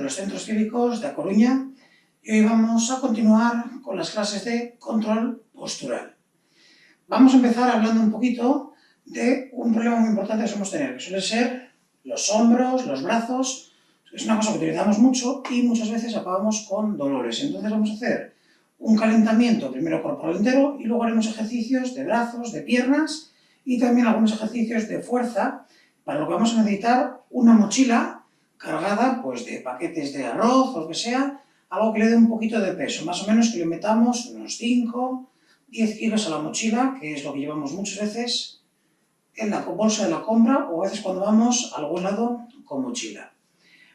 los centros cívicos de A Coruña y hoy vamos a continuar con las clases de control postural. Vamos a empezar hablando un poquito de un problema muy importante que solemos tener, que suele ser los hombros, los brazos. Es una cosa que utilizamos mucho y muchas veces acabamos con dolores. Entonces vamos a hacer un calentamiento primero corporal entero y luego haremos ejercicios de brazos, de piernas y también algunos ejercicios de fuerza, para lo que vamos a necesitar una mochila cargada pues, de paquetes de arroz o lo que sea, algo que le dé un poquito de peso, más o menos que le metamos unos 5, 10 kilos a la mochila, que es lo que llevamos muchas veces en la bolsa de la compra o a veces cuando vamos a algún lado con mochila.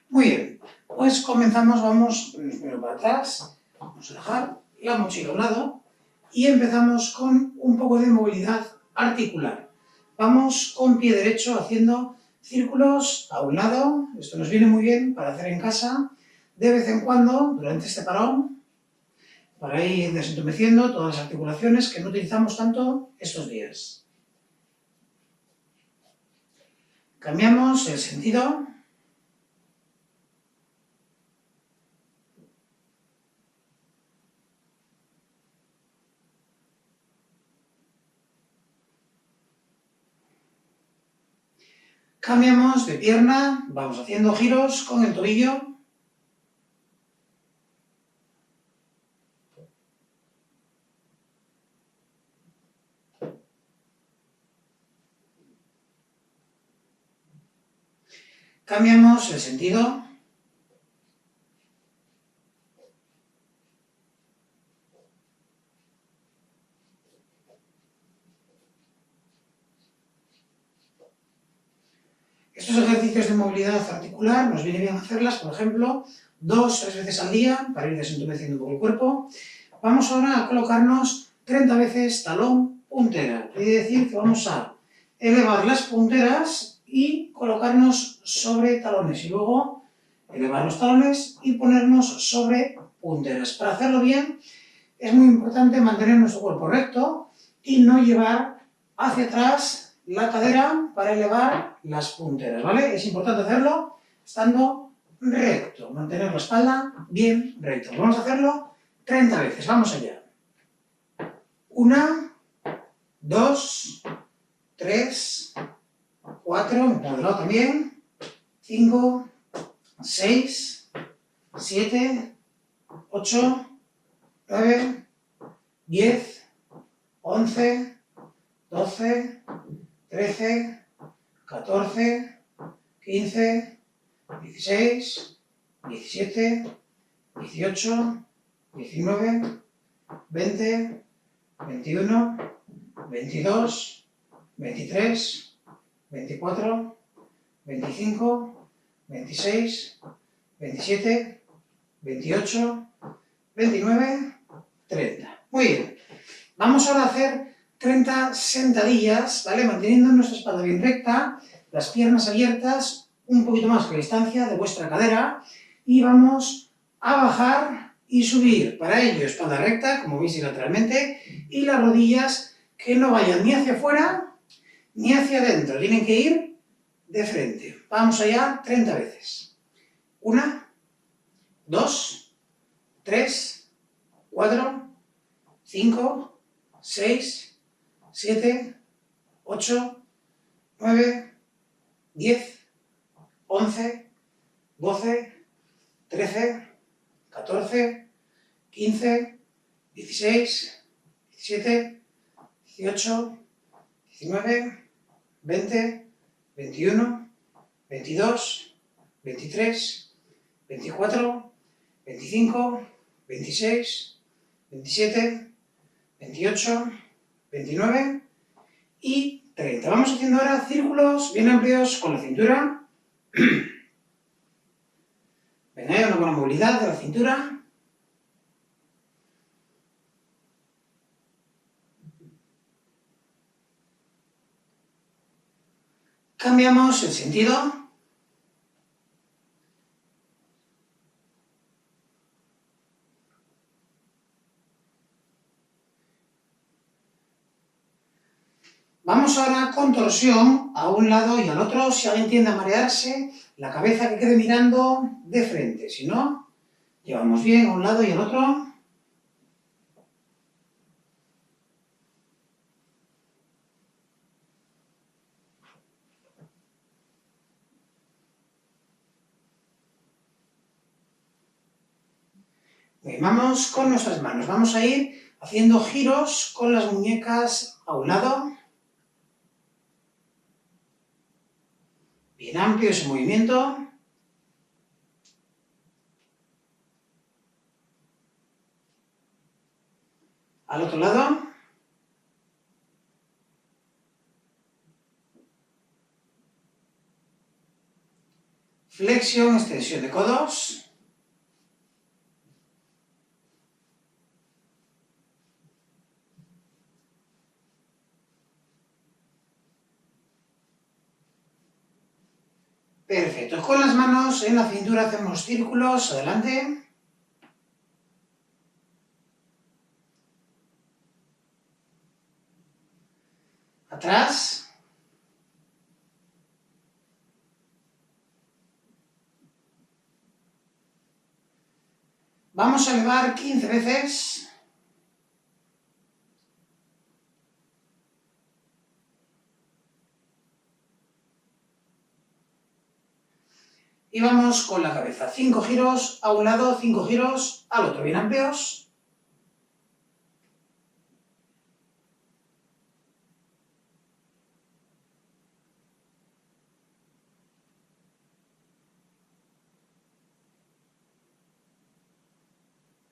Muy bien, pues comenzamos, vamos primero para atrás, vamos a dejar la mochila a un lado y empezamos con un poco de movilidad articular. Vamos con pie derecho haciendo círculos a un lado, esto nos viene muy bien para hacer en casa, de vez en cuando, durante este parón, para ir desentumeciendo todas las articulaciones que no utilizamos tanto estos días. Cambiamos el sentido. Cambiamos de pierna, vamos haciendo giros con el tobillo. Cambiamos el sentido. Estos ejercicios de movilidad articular nos viene bien hacerlas, por ejemplo, 2 o 3 veces al día para ir desentumeciendo un poco el cuerpo. Vamos ahora a colocarnos 30 veces talón puntera. Quiere decir que vamos a elevar las punteras y colocarnos sobre talones y luego elevar los talones y ponernos sobre punteras. Para hacerlo bien es muy importante mantener nuestro cuerpo recto y no llevar hacia atrás la cadera para elevar las punteras, ¿vale? Es importante hacerlo estando recto, mantener la espalda bien recta. Vamos a hacerlo 30 veces, vamos allá. 1, 2, 3, 4, me pongo de lado también, 5, 6, 7, 8, 9, 10, 11, 12, 13, 14, 15, 16, 17, 18, 19, 20, 21, 22, 23, 24, 25, 26, 27, 28, 29, 30. Muy bien. Vamos ahora a hacer 30 sentadillas, ¿vale? Manteniendo nuestra espalda bien recta, las piernas abiertas, un poquito más que la distancia de vuestra cadera, y vamos a bajar y subir. Para ello, espalda recta, como veis lateralmente, y las rodillas que no vayan ni hacia afuera ni hacia adentro, tienen que ir de frente. Vamos allá, 30 veces. 1, 2, 3, 4, 5, 6, 7, 8, 9, 10, 11, 12, 13, 14, 15, 16, 17, 18, 19, 20, 21, 22, 23, 24, 25, 26, 27, 28, 29 y 30. Vamos haciendo ahora círculos bien amplios con la cintura. Venga, hay una buena movilidad de la cintura. Cambiamos el sentido. Vamos ahora con torsión a un lado y al otro. Si alguien tiende a marearse, la cabeza que quede mirando de frente. Si no, llevamos bien a un lado y al otro. Bien, vamos con nuestras manos. Vamos a ir haciendo giros con las muñecas a un lado. Bien amplio ese movimiento. Al otro lado. Flexión, extensión de codos. Perfecto. Con las manos en la cintura hacemos círculos. Adelante. Atrás. Vamos a elevar 15 veces. Y vamos con la cabeza. 5 giros a un lado, 5 giros al otro. Bien amplios.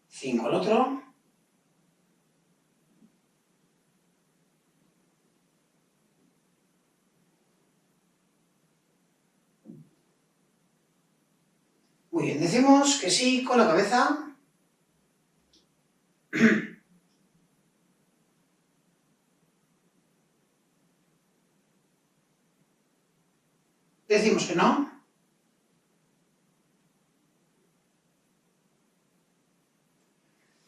Cinco al otro. Muy bien, decimos que sí con la cabeza. Decimos que no.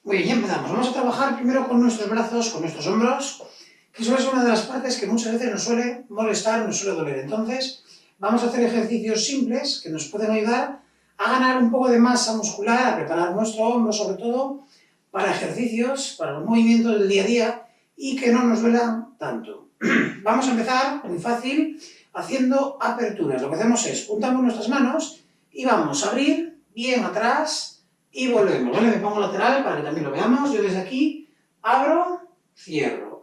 Muy bien, ya empezamos. Vamos a trabajar primero con nuestros brazos, con nuestros hombros, que suele ser una de las partes que muchas veces nos suele molestar, nos suele doler. Entonces, vamos a hacer ejercicios simples que nos pueden ayudar a ganar un poco de masa muscular, a preparar nuestro hombro sobre todo para ejercicios, para los movimientos del día a día y que no nos duelan tanto. Vamos a empezar, muy fácil, haciendo aperturas. Lo que hacemos es, juntamos nuestras manos y vamos a abrir bien atrás y volvemos, ¿vale? Me pongo lateral para que también lo veamos. Yo desde aquí abro, cierro,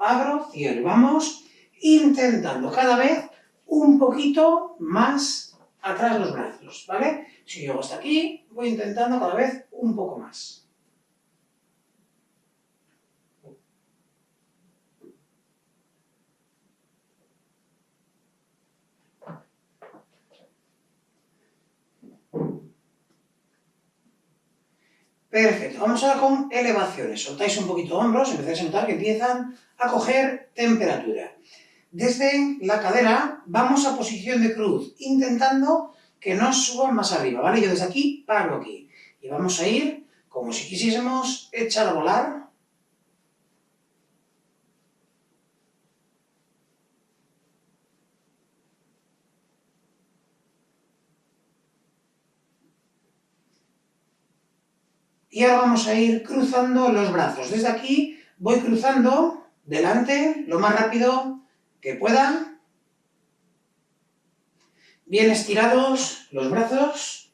vamos intentando cada vez un poquito más atrás los brazos, ¿vale? Si llego hasta aquí, voy intentando cada vez un poco más. Perfecto, vamos ahora con elevaciones. Soltáis un poquito hombros, empezáis a notar que empiezan a coger temperatura. Desde la cadera vamos a posición de cruz, intentando que no suban más arriba, ¿vale? Yo desde aquí paro aquí. Y vamos a ir como si quisiésemos echar a volar. Y ahora vamos a ir cruzando los brazos. Desde aquí voy cruzando delante lo más rápido que pueda. Bien estirados los brazos.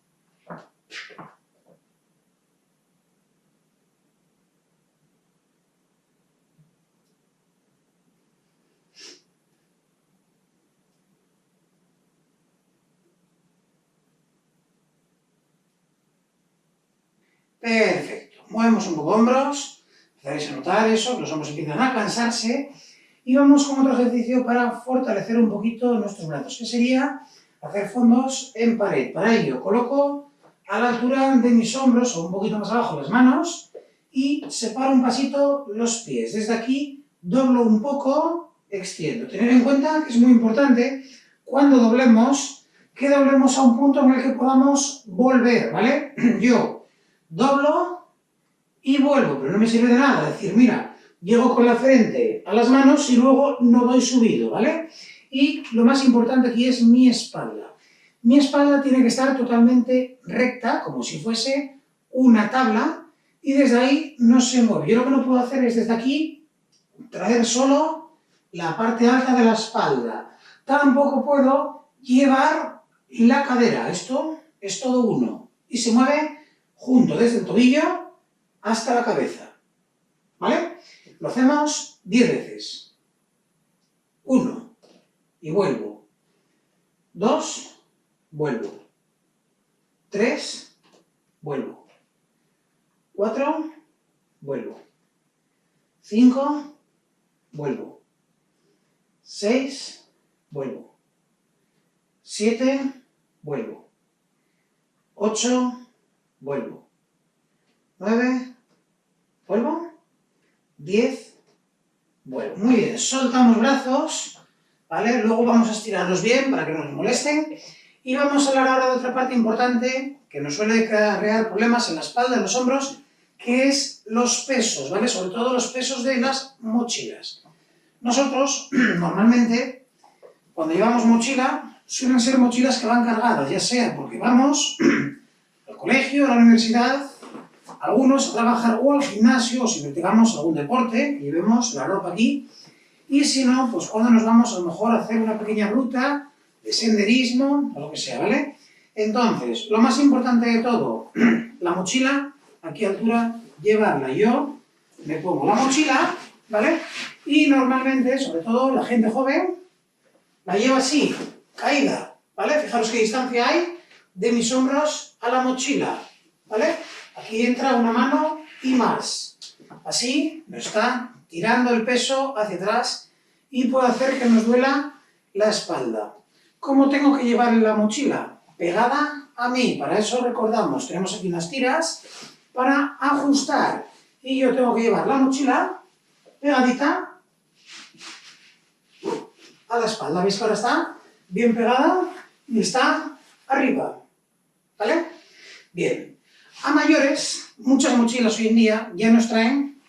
Perfecto. Movemos un poco hombros. Empezaréis a notar eso, que los hombros empiezan a cansarse. Y vamos con otro ejercicio para fortalecer un poquito nuestros brazos, que sería hacer fondos en pared. Para ello coloco a la altura de mis hombros o un poquito más abajo las manos y separo un pasito los pies. Desde aquí doblo un poco, extiendo. Tener en cuenta que es muy importante cuando doblemos, que doblemos a un punto en el que podamos volver, ¿vale? Yo doblo y vuelvo, pero no me sirve de nada decir, mira, llego con la frente a las manos y luego no doy subido, ¿vale? Y lo más importante aquí es mi espalda. Mi espalda tiene que estar totalmente recta, como si fuese una tabla, y desde ahí no se mueve. Yo lo que no puedo hacer es desde aquí traer solo la parte alta de la espalda. Tampoco puedo llevar la cadera. Esto es todo uno. Y se mueve junto desde el tobillo hasta la cabeza. ¿Vale? Lo hacemos 10 veces. 1. Y vuelvo. 2. Vuelvo. 3. Vuelvo. 4. Vuelvo. 5. Vuelvo. 6. Vuelvo. 7. Vuelvo. 8. Vuelvo. 9. Vuelvo. 10. Vuelvo. Muy bien. Soltamos brazos. ¿Vale? Luego vamos a estirarlos bien para que no nos molesten. Y vamos a hablar ahora de otra parte importante que nos suele crear problemas en la espalda, en los hombros, que es los pesos, ¿vale? Sobre todo los pesos de las mochilas. Nosotros, normalmente, cuando llevamos mochila, suelen ser mochilas que van cargadas, ya sea porque vamos al colegio, a la universidad, algunos a trabajar o al gimnasio, o si practicamos algún deporte, que llevemos la ropa aquí, y si no, pues cuando nos vamos a lo mejor a hacer una pequeña ruta de senderismo, o lo que sea, ¿vale? Entonces, lo más importante de todo, la mochila, ¿a qué altura llevarla? Yo me pongo la mochila, ¿vale? Y normalmente, sobre todo la gente joven, la lleva así, caída, ¿vale? Fijaros qué distancia hay de mis hombros a la mochila, ¿vale? Aquí entra una mano y más. Así nos está tirando el peso hacia atrás y puede hacer que nos duela la espalda. ¿Cómo tengo que llevar la mochila? Pegada a mí. Para eso recordamos, tenemos aquí unas tiras para ajustar. Y yo tengo que llevar la mochila pegadita a la espalda. ¿Veis que ahora está bien pegada y está arriba? ¿Vale? Bien. A mayores, muchas mochilas hoy en día ya nos traen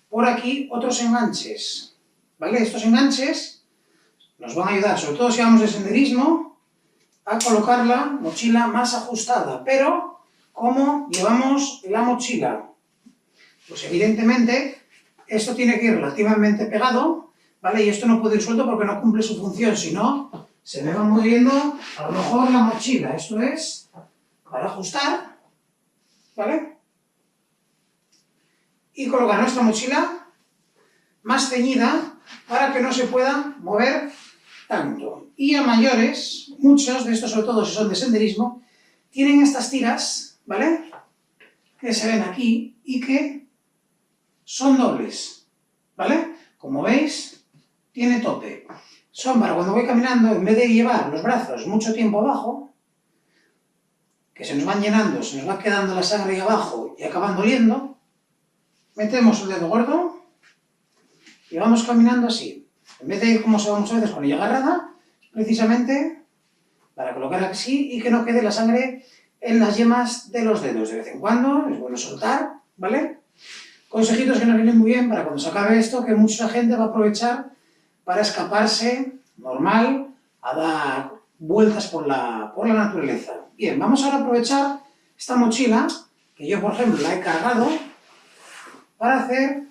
por aquí otros enganches. ¿Vale? Estos enganches nos van a ayudar, sobre todo si vamos de senderismo, a colocar la mochila más ajustada. Pero, ¿cómo llevamos la mochila? Pues evidentemente, esto tiene que ir relativamente pegado, ¿vale? Y esto no puede ir suelto porque no cumple su función, si no, se me va moviendo a lo mejor la mochila. Esto es para ajustar, ¿vale? Y colocar nuestra mochila más ceñida para que no se pueda mover tanto. Y a mayores, muchos de estos, sobre todo si son de senderismo, tienen estas tiras, ¿vale? Que se ven aquí y que son dobles, ¿vale? Como veis, tiene tope. Son para cuando voy caminando, en vez de llevar los brazos mucho tiempo abajo, que se nos van llenando, se nos va quedando la sangre ahí abajo y acaban doliendo, metemos el dedo gordo y vamos caminando así. En vez de ir como se va muchas veces con ella agarrada, precisamente para colocar así y que no quede la sangre en las yemas de los dedos. De vez en cuando es bueno soltar, ¿vale? Consejitos que nos vienen muy bien para cuando se acabe esto, que mucha gente va a aprovechar para escaparse normal a dar vueltas por la naturaleza. Bien, vamos ahora a aprovechar esta mochila, que yo por ejemplo la he cargado, para hacer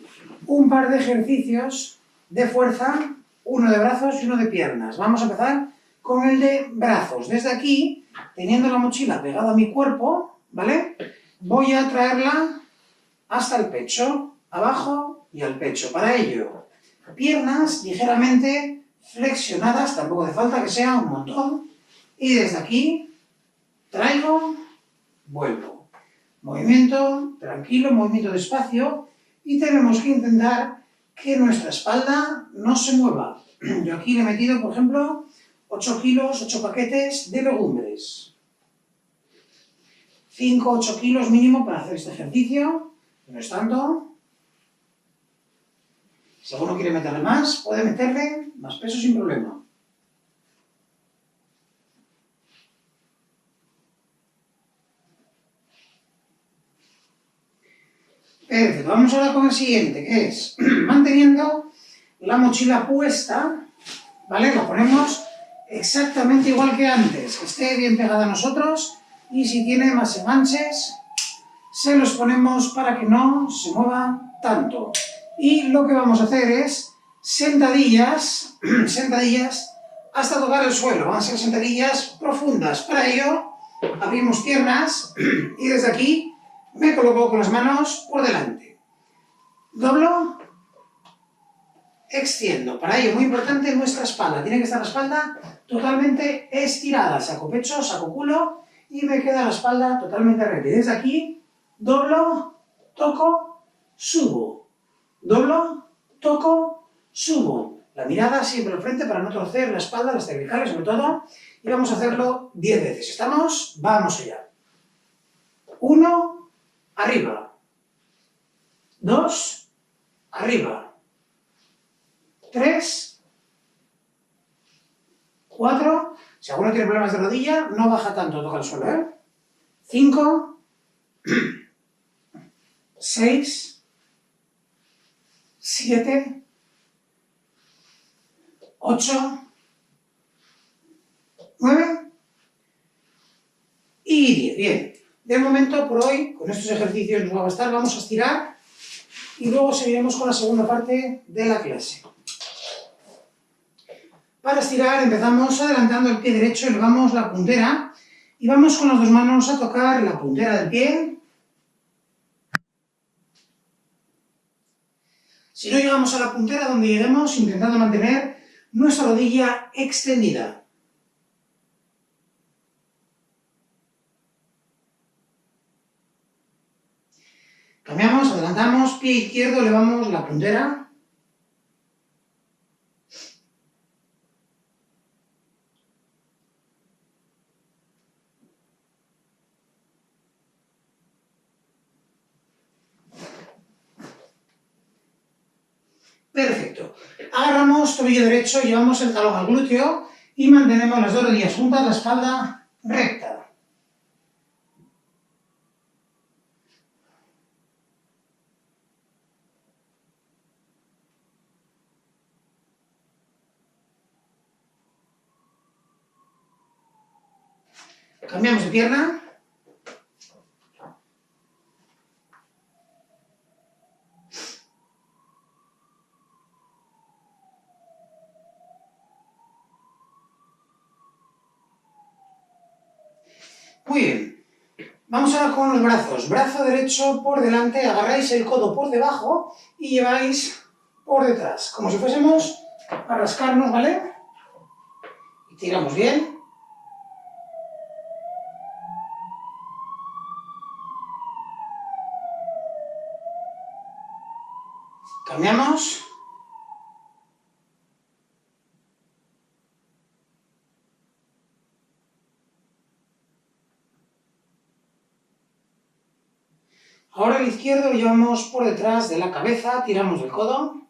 un par de ejercicios de fuerza, uno de brazos y uno de piernas. Vamos a empezar con el de brazos. Desde aquí, teniendo la mochila pegada a mi cuerpo, ¿vale? Voy a traerla hasta el pecho, abajo y al pecho. Para ello, piernas ligeramente flexionadas, tampoco hace falta que sea un montón. Y desde aquí, traigo, vuelvo. Movimiento tranquilo, movimiento despacio. Y tenemos que intentar que nuestra espalda no se mueva. Yo aquí le he metido, por ejemplo, 8 kilos, 8 paquetes de legumbres. 5, 8 kilos mínimo para hacer este ejercicio. No es tanto. Si alguno quiere meterle más, puede meterle más peso sin problema. Perfecto, vamos ahora con el siguiente, que es manteniendo la mochila puesta, ¿vale? La ponemos exactamente igual que antes, que esté bien pegada a nosotros, y si tiene más enganches, se los ponemos para que no se mueva tanto. Y lo que vamos a hacer es sentadillas, sentadillas hasta tocar el suelo. Van a ser sentadillas profundas. Para ello, abrimos piernas y desde aquí me coloco con las manos por delante. Doblo, extiendo. Para ello, muy importante, nuestra espalda. Tiene que estar la espalda totalmente estirada. Saco pecho, saco culo y me queda la espalda totalmente recta. Y desde aquí, doblo, toco, subo. Doblo, toco, subo. La mirada siempre al frente para no torcer la espalda, las cervicales sobre todo. Y vamos a hacerlo 10 veces. ¿Estamos? Vamos allá. 1, arriba. 2, arriba. 3, 4. Si alguno tiene problemas de rodilla, no baja tanto, toca el suelo, ¿eh? 5, 6, 7, 8, 9 y 10. Bien. De momento, por hoy, con estos ejercicios nos va a bastar. Vamos a estirar y luego seguiremos con la segunda parte de la clase. Para estirar empezamos adelantando el pie derecho, elevamos la puntera y vamos con las dos manos a tocar la puntera del pie. Si no llegamos a la puntera, donde lleguemos, intentando mantener nuestra rodilla extendida. Cambiamos, adelantamos, pie izquierdo, elevamos la puntera. Perfecto. Agarramos tobillo derecho, llevamos el talón al glúteo y mantenemos las dos rodillas juntas, la espalda recta. Cambiamos de pierna. Muy bien. Vamos ahora con los brazos. Brazo derecho por delante, agarráis el codo por debajo y lleváis por detrás, como si fuésemos a rascarnos, ¿vale? Y tiramos bien. Cambiamos. Ahora el izquierdo lo llevamos por detrás de la cabeza, tiramos del codo.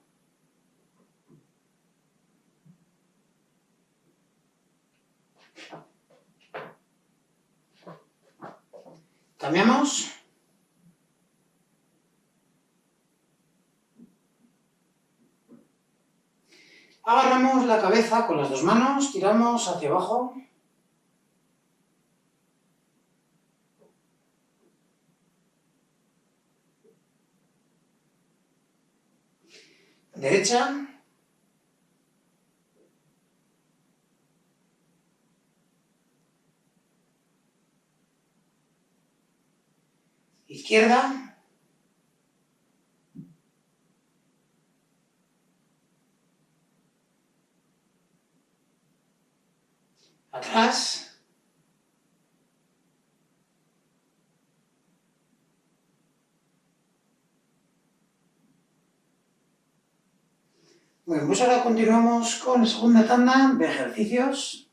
Cambiamos. Agarramos la cabeza con las dos manos, tiramos hacia abajo. Derecha. Izquierda. Atrás. Bueno, pues ahora continuamos con la segunda tanda de ejercicios.